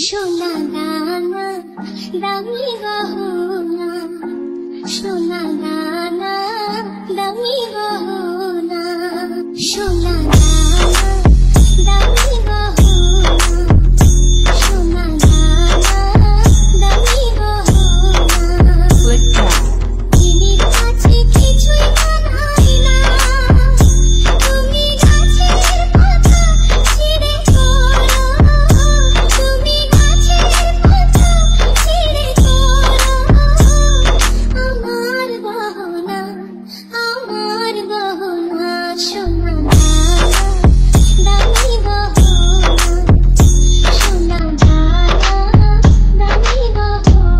সোনা দানা দামি গহনা, সোনা দানা দামি গহনা, সোনা দানা দামি গহনা, সোনা দানা দামি গহনা। দিদির কাছে কিছুই মানাই না, তুমি গাছের পাতা ছিঁড়ে করো, তুমি গাছের পাতা ছিঁড়ে করো। আমার গহনা, আমার গহনা, সোনা দামি গহনা, সোনা দামি গহনা।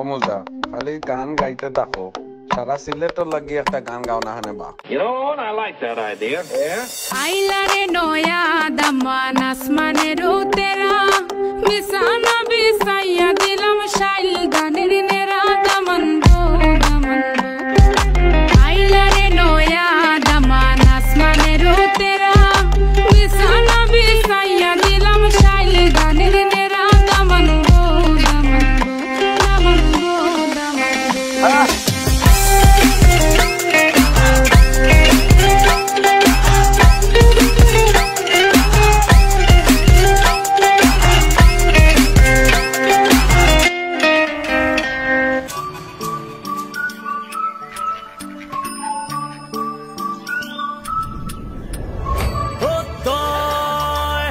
অমুজা খালি গান গাইতে থাকো, সারা সিলেটর লাগি একটা গান গাও না হানে বা। You know what? I like that idea. Yeah. আইলারে নয়া দামান আসমানের উতেরা বিছানা বিছাইয়া দিলাম শাইল গানের নেরা দামান গো দামান গো। আইলারে নয়া দামান আসমানের উতেরা বিছানা বিছাইয়া দিলাম শাইল গানের নেরা দামান গো দামান গো দামান গো দামান গো।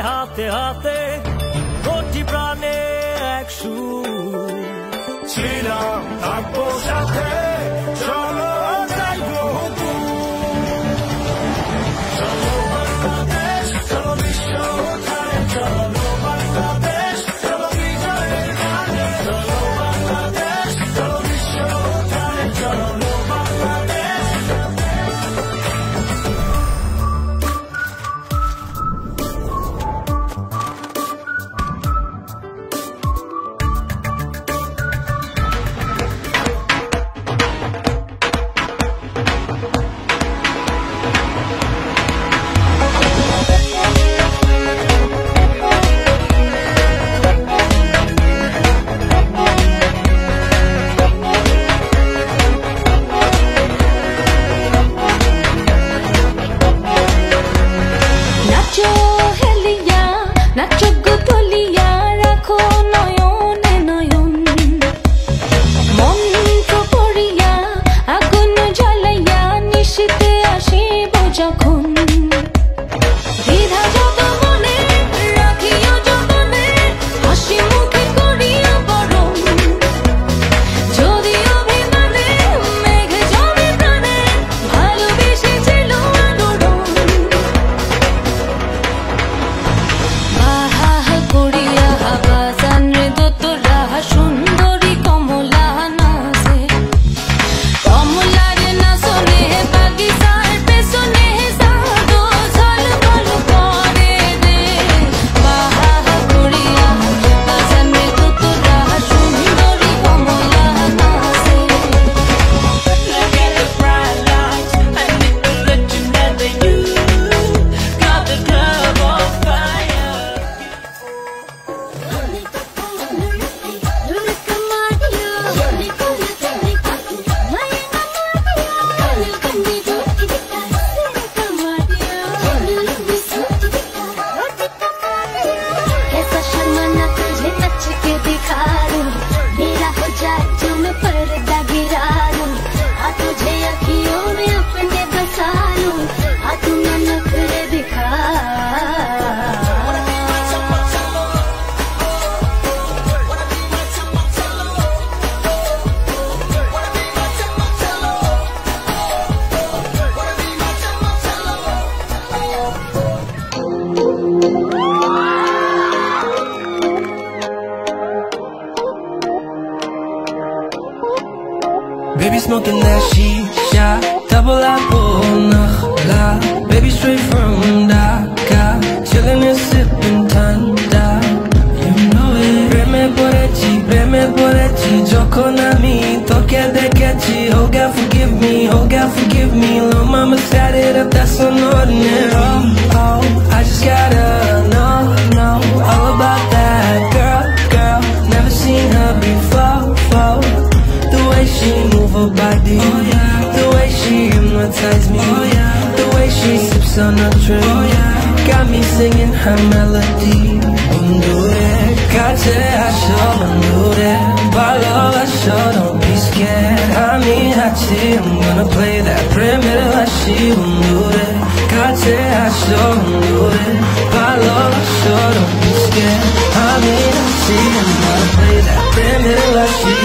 হাতে হাতে কোটি প্রাণে এক সুর ছিলাম থাকবো সাথে, চলো যাইবো চলো বাংলাদেশ, চলো বিশ্ব উঠানে, চলো বাংলাদেশ, চলো বিজয়ের গানে, চলো বাংলাদেশ, চলো বিশ্ব উঠানে, চলো Bangladesh. Baby smoking that shisha, double apple, nakhla. Baby straight from Dhaka, chillin' and sippin' Tanda. You know it. Preme porechi, joko na mi, toke dekechi. Oh God forgive me, little mama set it up, that's unordinary. Oh, I just gotta know all about that girl. Never seen her before. The way she move her body, the way she hypnotize me, the way she sips on her drink, got me singing her melody. Undure, kache asho, undure, balo asho, don't be scared. Hami hachi, I'm gonna play that primitive hashi. Undure, kache asho, undure, balo asho, don't be scared. Hami hachi, I'm gonna play that primitive hashi.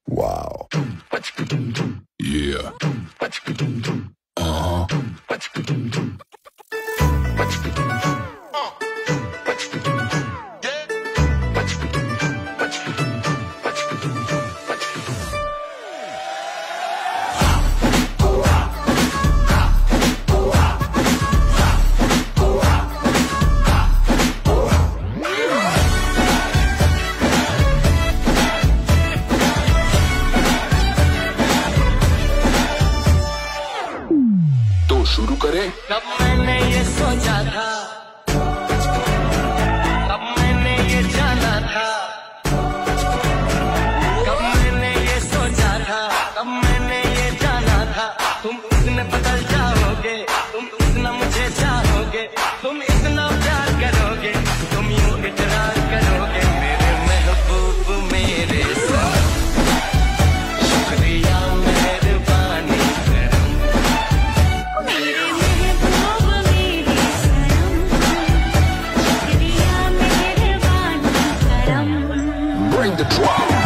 Wow. Yeah. शुरू करें। कब मैंने ये सोचा था, कब मैंने ये जाना था, कब मैंने ये सोचा था, कब मैंने ये जाना था। तुम इतने बदल जाओगे, तुम इतना मुझे चाहोगे, तुम इतना प्यार करोगे, तुम यूं इकरार करोगे मेरे महबूब मेरे साथ। शुक्रिया मेहरबानी Bring the drum.